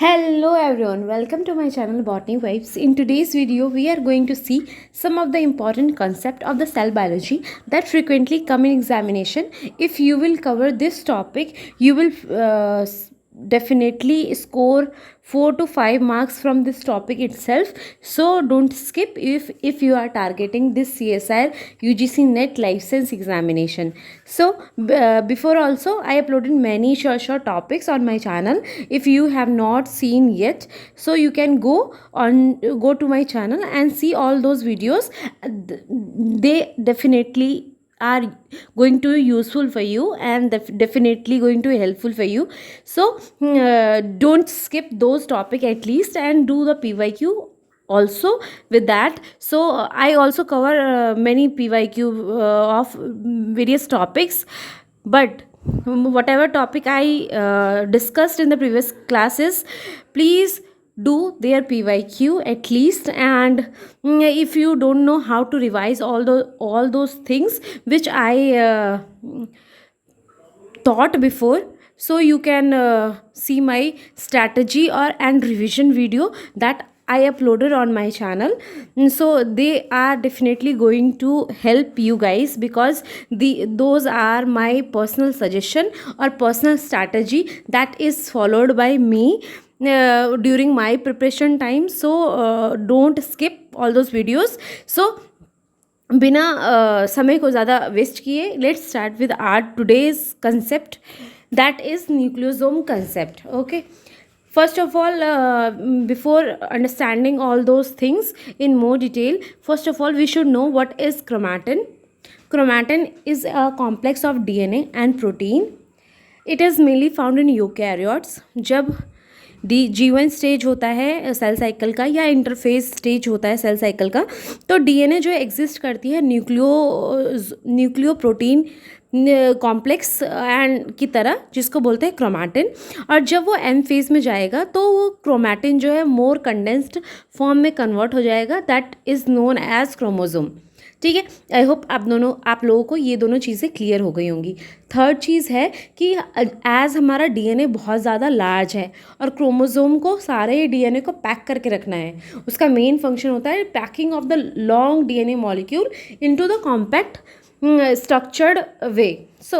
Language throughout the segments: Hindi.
Hello everyone, welcome to my channel Botany Vibes. In today's video, we are going to see some of the important concept of the cell biology that frequently come in examination. If you will cover this topic, you will definitely score 4 to 5 marks from this topic itself. So don't skip if you are targeting this CSIR UGC NET license examination. So before also I uploaded many short topics on my channel. If you have not seen yet, so you can go to my channel and see all those videos. They definitely are going to be useful for you and definitely going to be helpful for you. So don't skip those topic at least, and do the PYQ also with that. So I also cover many PYQ of various topics, but whatever topic I discussed in the previous classes, please do their PYQ at least. And if you don't know how to revise all those things which I taught before, so you can see my strategy or and revision video that I uploaded on my channel. So they are definitely going to help you guys, because those are my personal suggestion or personal strategy that is followed by me during my preparation time. So don't skip all those videos. So बिना समय को ज़्यादा वेस्ट किए, let's start with our today's concept, that is nucleosome concept. Okay, first of all, before understanding all those things in more detail, first of all we should know what is chromatin. Chromatin is a complex of DNA and protein. It is mainly found in eukaryotes. जब G1 स्टेज होता है सेल साइकिल का, या इंटरफेस स्टेज होता है सेल साइकिल का, तो डीएनए जो एग्जिस्ट करती है न्यूक्लियो प्रोटीन कॉम्प्लेक्स एंड की तरह, जिसको बोलते हैं क्रोमैटिन. और जब वो एम फेज में जाएगा तो वो क्रोमैटिन जो है मोर कंडेंस्ड फॉर्म में कन्वर्ट हो जाएगा. That is known as chromosome. ठीक है, आई होप आप लोगों को ये दोनों चीज़ें क्लियर हो गई होंगी. थर्ड चीज़ है कि एज हमारा डीएनए बहुत ज़्यादा लार्ज है और क्रोमोसोम को सारे डीएनए को पैक करके रखना है, उसका मेन फंक्शन होता है packing of the long DNA molecule into the compact structured way. So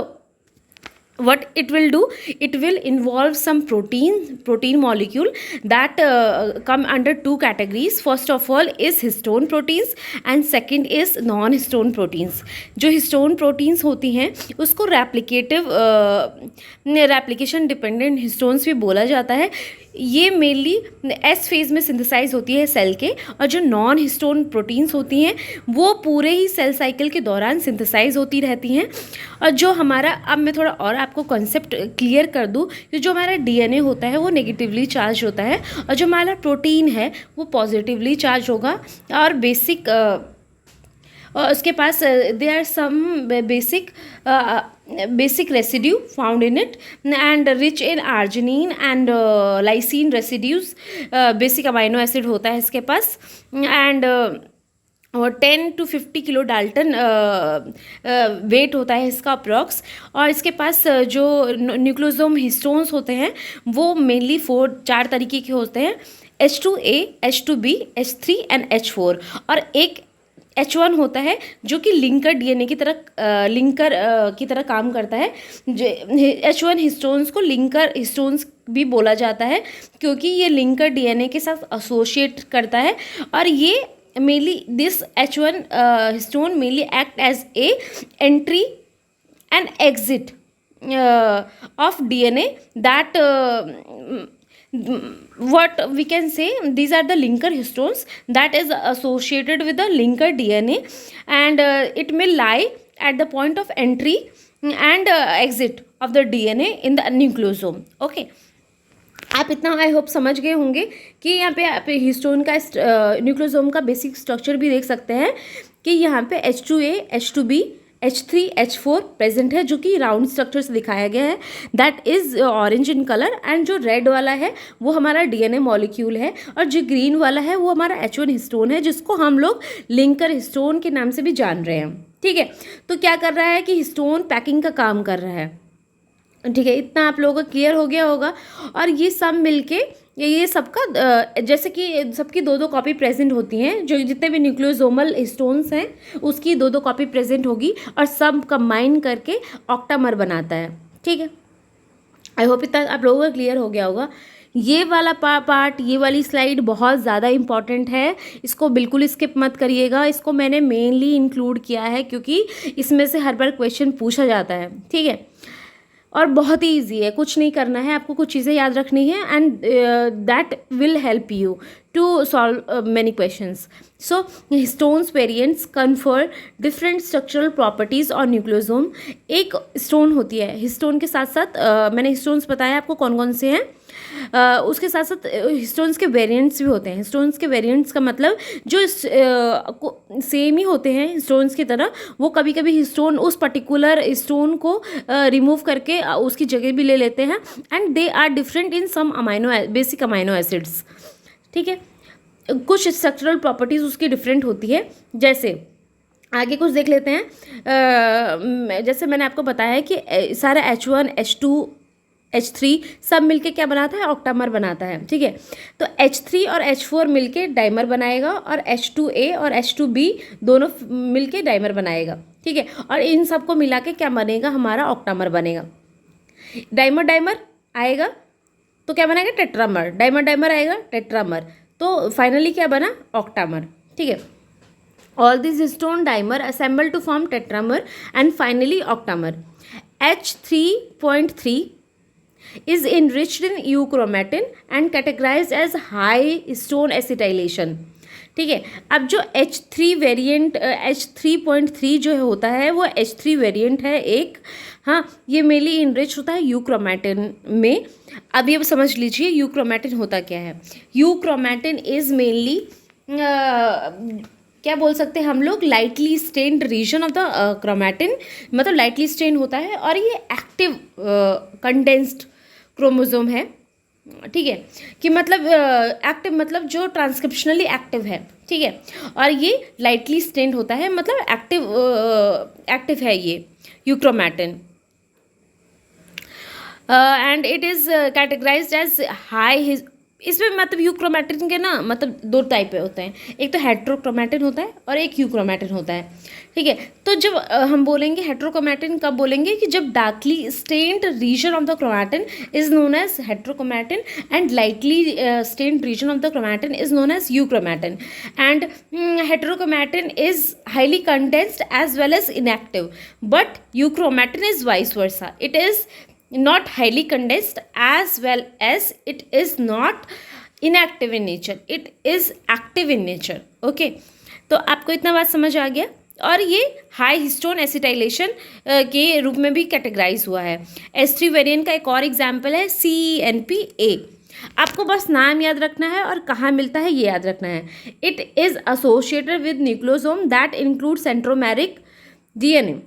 what it will do, it will involve some protein molecule that come under two categories. First of all is histone proteins and second is non histone proteins. जो histone proteins होती हैं उसको रेप्लिकेशन डिपेंडेंट हिस्टोन्स भी बोला जाता है. ये मेनली एस फेज में सिंथेसाइज होती है सेल के, और जो नॉन हिस्टोन प्रोटीन्स होती हैं वो पूरे ही सेल साइकिल के दौरान सिंथेसाइज होती रहती हैं. और जो हमारा, अब मैं थोड़ा और आपको कॉन्सेप्ट क्लियर कर दूं, कि जो हमारा डीएनए होता है वो नेगेटिवली चार्ज होता है और जो हमारा प्रोटीन है वो पॉजिटिवली चार्ज होगा. और बेसिक उसके पास they are some basic residue found in it and rich in arginine and lysine residues. Basic amino acid होता है इसके पास, and और 10 to 50 किलो डाल्टन वेट होता है इसका अप्रॉक्स. और इसके पास जो न्यूक्लियोसोम हिस्टोन्स होते हैं वो मेनली 4 तरीके के होते हैं: H2A, H2B, H3 and H4. और एक H1 होता है जो कि लिंकर डीएनए की तरह काम करता है. H1 हिस्टोन्स को लिंकर हिस्टोन्स भी बोला जाता है क्योंकि ये लिंकर डीएनए के साथ एसोसिएट करता है. और ये mainly this H1 histone mainly act as a entry and exit of DNA. That what we can say, these are the linker histones that is associated with the linker DNA, and it may lie at the point of entry and exit of the DNA in the nucleosome. Okay, आप इतना आई होप समझ गए होंगे कि यहाँ पे आप हिस्टोन का न्यूक्लियोसोम का बेसिक स्ट्रक्चर भी देख सकते हैं कि यहाँ पे H2A, H2B, H3, H4 present है, जो कि राउंड स्ट्रक्चर से दिखाया गया है. That is orange in colour, and जो रेड वाला है वो हमारा डीएनए मॉलिक्यूल है, और जो ग्रीन वाला है वो हमारा H1 हिस्टोन है, जिसको हम लोग लिंकर हिस्टोन के नाम से भी जान रहे हैं. ठीक है, तो क्या कर रहा है कि हिस्टोन पैकिंग का काम कर रहा है. ठीक है, इतना आप लोगों को क्लियर हो गया होगा। और ये सब मिलके ये सबका जैसे कि सबकी दो दो कॉपी प्रेजेंट होती हैं, जो जितने भी न्यूक्लियोसोमल स्टोन्स हैं उसकी दो दो कॉपी प्रेजेंट होगी और सब कंबाइन करके ऑक्टामर बनाता है। ठीक है, आई होप इतना आप लोगों को क्लियर हो गया होगा। ये वाला पार्ट, ये वाली स्लाइड बहुत ज़्यादा इंपॉर्टेंट है, इसको बिल्कुल स्किप मत करिएगा। इसको मैंने मेनली इंक्लूड किया है क्योंकि इसमें से हर बार क्वेश्चन पूछा जाता है। ठीक है, और बहुत ही ईजी है, कुछ नहीं करना है, आपको कुछ चीज़ें याद रखनी है and that will help you to solve many questions. So stones variants confer different structural properties और न्यूक्लियोसोम। एक स्टोन होती है, हिस्टोन के साथ साथ मैंने हिस्टोन्स बताया आपको कौन कौन से हैं, उसके साथ साथ हिस्टोन्स के वेरिएंट्स भी होते हैं। हिस्टोन्स के वेरिएंट्स का मतलब जो सेम ही होते हैं हिस्टोन्स की तरह, वो कभी कभी हिस्टोन उस पर्टिकुलर स्टोन को रिमूव करके उसकी जगह भी ले लेते हैं and they are different in some basic amino acids. ठीक है, कुछ स्ट्रक्चरल प्रॉपर्टीज़ उसकी डिफरेंट होती है। जैसे आगे कुछ देख लेते हैं। जैसे मैंने आपको बताया है कि सारा H1 H2 H3 सब मिलके क्या बनाता है, ऑक्टामर बनाता है। ठीक है, तो H3 और H4 मिलके डाइमर बनाएगा और H2A और H2B दोनों मिलके डाइमर बनाएगा। ठीक है, और इन सबको मिला के क्या बनेगा, हमारा ऑक्टामर बनेगा। डाइमर डाइमर आएगा तो क्या बनेगा, टेट्रामर। डाइमर डाइमर आएगा, टेट्रामर। तो फाइनली क्या बना, ऑक्टामर। ठीक है, all these stone dimer assemble to form tetramer and finally octamer. H3.3 is enriched in euchromatin and categorized as high stone acetylation. ठीक है, अब जो H3 वेरिएंट H3.3 जो होता है वो H3 वेरिएंट है एक। हाँ, ये मेनली इनरिच होता है यूक्रोमैटिन में। अब ये समझ लीजिए यूक्रोमैटिन होता क्या है। यूक्रोमैटिन इज मेनली क्या बोल सकते हैं हम लोग, lightly stained region of the chromatin, मतलब लाइटली स्टेन होता है और ये एक्टिव कंडेंस्ड क्रोमोसोम है। ठीक है, कि मतलब एक्टिव मतलब जो ट्रांसक्रिप्शनली एक्टिव है। ठीक है, और ये लाइटली स्टेन्ड होता है, मतलब एक्टिव है ये euchromatin. And it is categorised as high. इसमें मतलब यूक्रोमैटिन के ना मतलब दो टाइप होते हैं, एक तो हेट्रोक्रोमैटिन होता है और एक यूक्रोमैटिन होता है। ठीक है, तो जब हम बोलेंगे हेट्रोक्रोमैटिन कब बोलेंगे, कि जब darkly stained region of the chromatin is known as heterochromatin and lightly stained region of the chromatin is known as euchromatin. And heterochromatin is highly condensed as well as inactive, but euchromatin is vice versa, it is not highly condensed as well as it is not inactive in nature, it is active in nature. Okay, तो आपको इतना बात समझ आ गया। और ये हाई हिस्टोन एसिटाइलेशन के रूप में भी कैटेगराइज हुआ है। H3 वेरिएंट का एक और एग्जाम्पल है CENPA। आपको बस नाम याद रखना है और कहाँ मिलता है ये याद रखना है। It is associated with nucleosome that include centromeric DNA।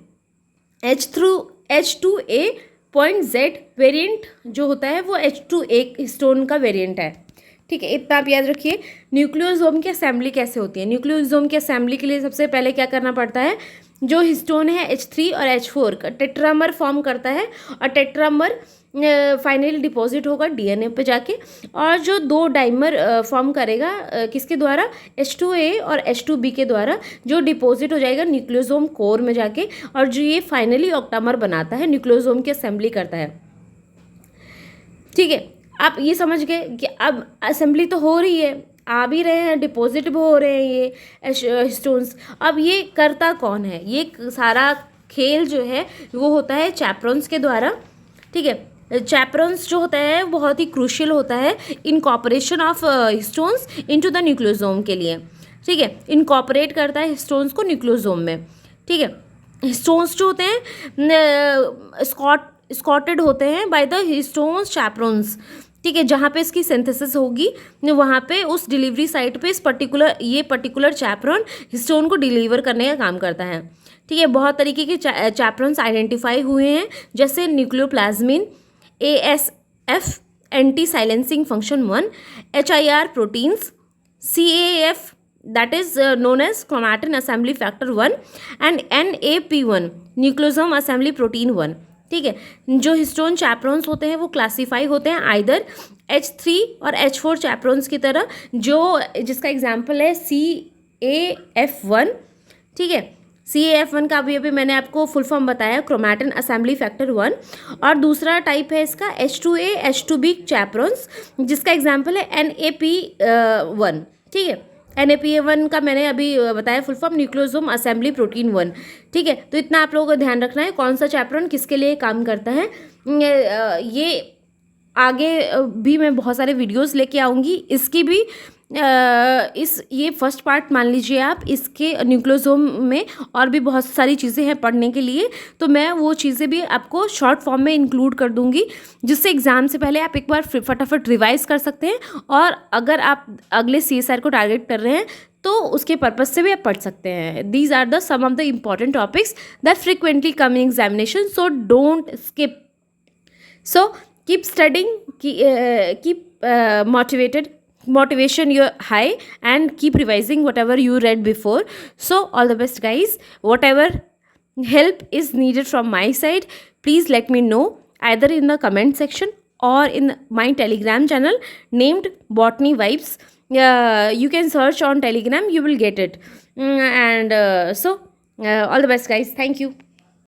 H2A point Z variant जो होता है वो H2A स्टोन का वेरिएंट है। ठीक है, इतना आप याद रखिए। न्यूक्लियोसोम की असेंबली कैसे होती है, न्यूक्लियोसोम की असेंबली के लिए सबसे पहले क्या करना पड़ता है, जो हिस्टोन है H3 और H4 का टेट्रामर फॉर्म करता है और टेट्रामर फाइनली डिपॉजिट होगा DNA पे जाके, और जो दो डाइमर फॉर्म करेगा किसके द्वारा, H2A और H2B के द्वारा, जो डिपॉजिट हो जाएगा न्यूक्लियोसोम कोर में जाके, और जो ये फाइनली ऑक्टामर बनाता है, न्यूक्लियोसोम की असेंबली करता है। ठीक है, आप ये समझ गए कि अब असेंबली तो हो रही है, आ भी रहे हैं, डिपॉजिट भी हो रहे हैं ये स्टोन्स। अब ये करता कौन है, ये सारा खेल जो है वो होता है चैपरॉन्स के द्वारा। ठीक है, चैपरॉन्स जो होता है बहुत ही क्रूशियल होता है incorporation of stones into the nucleosome के लिए। ठीक है, इनकॉर्पोरेट करता है स्टोन्स को न्यूक्लियोसोम में। ठीक है, स्टोन्स जो होते हैं स्कॉटेड होते हैं बाय द हिस्टोन्स चैपरॉन्स। ठीक है, जहाँ पे इसकी सिंथेसिस होगी वहाँ पे उस डिलीवरी साइट पे ये पर्टिकुलर चैपरॉन हिस्टोन को डिलीवर करने का काम करता है। ठीक है, बहुत तरीके के चैपरॉन्स आइडेंटिफाई हुए हैं, जैसे न्यूक्लियोप्लाज्मिन, ASF anti silencing function 1, HIR proteins, CAF that is known as chromatin assembly factor 1 and NAP1 nucleosome assembly protein 1. ठीक है। जो हिस्टोन चैपरॉन्स होते हैं वो क्लासीफाई होते हैं आइदर H3 और H4 चैपरॉन्स की तरह, जो जिसका एग्जांपल है CAF1, ठीक है। CAF1 का अभी मैंने आपको फुल फॉर्म बताया, क्रोमैटिन असेंबली फैक्टर 1। और दूसरा टाइप है इसका H2A H2B चैपरॉन्स, जिसका एग्जांपल है NAP1, ठीक है। NAPA1 का मैंने अभी बताया full form, nucleosome assembly protein 1, ठीक है। तो इतना आप लोगों को ध्यान रखना है कौन सा चैपरॉन किसके लिए काम करता है। ये आगे भी मैं बहुत सारे वीडियोस लेके आऊँगी, इसकी भी ये फर्स्ट पार्ट मान लीजिए आप, इसके न्यूक्लियोसोम में और भी बहुत सारी चीज़ें हैं पढ़ने के लिए, तो मैं वो चीज़ें भी आपको शॉर्ट फॉर्म में इंक्लूड कर दूंगी, जिससे एग्ज़ाम से पहले आप एक बार फटाफट रिवाइज कर सकते हैं। और अगर आप अगले CSR को टारगेट कर रहे हैं तो उसके पर्पज से भी आप पढ़ सकते हैं। These are the some of the important topics that frequently come in examination, so don't skip. So keep studying, keep motivation your high, and keep revising whatever you read before. So all the best guys. Whatever help is needed from my side, please let me know either in the comment section or in my Telegram channel named Botany Vibes. You can search on Telegram, you will get it. And so all the best guys. Thank you.